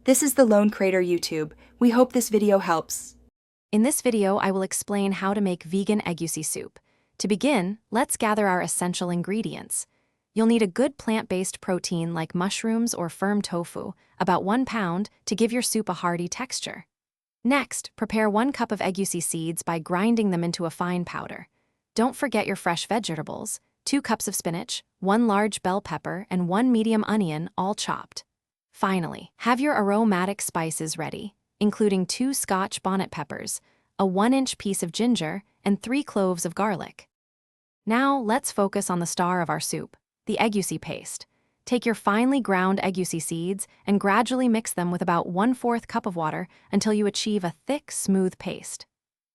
This is the Lone Crater YouTube. We hope this video helps. In this video, I will explain how to make vegan egusi soup. To begin, let's gather our essential ingredients. You'll need a good plant-based protein like mushrooms or firm tofu, about 1 pound, to give your soup a hearty texture. Next, prepare 1 cup of egusi seeds by grinding them into a fine powder. Don't forget your fresh vegetables, 2 cups of spinach, 1 large bell pepper, and 1 medium onion, all chopped. Finally, have your aromatic spices ready, including 2 Scotch bonnet peppers, a 1-inch piece of ginger, and 3 cloves of garlic. Now, let's focus on the star of our soup, the egusi paste. Take your finely ground egusi seeds and gradually mix them with about 1/4 cup of water until you achieve a thick, smooth paste.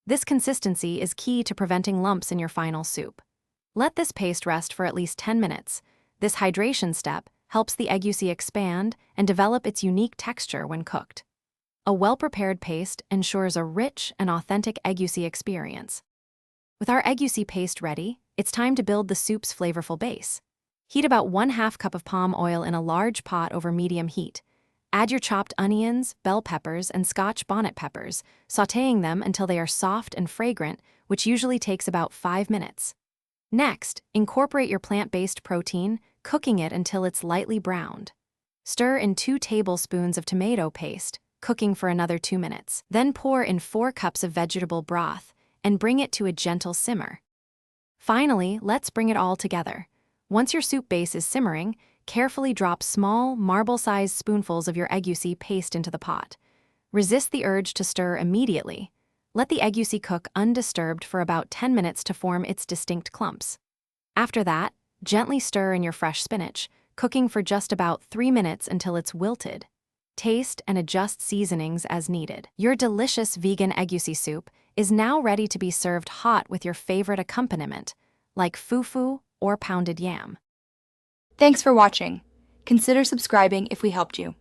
This consistency is key to preventing lumps in your final soup. Let this paste rest for at least 10 minutes. This hydration step helps the egusi expand and develop its unique texture when cooked. A well-prepared paste ensures a rich and authentic egusi experience. With our egusi paste ready, it's time to build the soup's flavorful base. Heat about 1/2 cup of palm oil in a large pot over medium heat. Add your chopped onions, bell peppers, and Scotch bonnet peppers, sautéing them until they are soft and fragrant, which usually takes about 5 minutes. Next, incorporate your plant-based protein, cooking it until it's lightly browned. Stir in 2 tablespoons of tomato paste, cooking for another 2 minutes. Then pour in 4 cups of vegetable broth and bring it to a gentle simmer. Finally, let's bring it all together. Once your soup base is simmering, carefully drop small, marble-sized spoonfuls of your egusi paste into the pot. Resist the urge to stir immediately. Let the egusi cook undisturbed for about 10 minutes to form its distinct clumps. After that, gently stir in your fresh spinach, cooking for just about 3 minutes until it's wilted. Taste and adjust seasonings as needed. Your delicious vegan egusi soup is now ready to be served hot with your favorite accompaniment, like fufu or pounded yam. Thanks for watching. Consider subscribing if we helped you.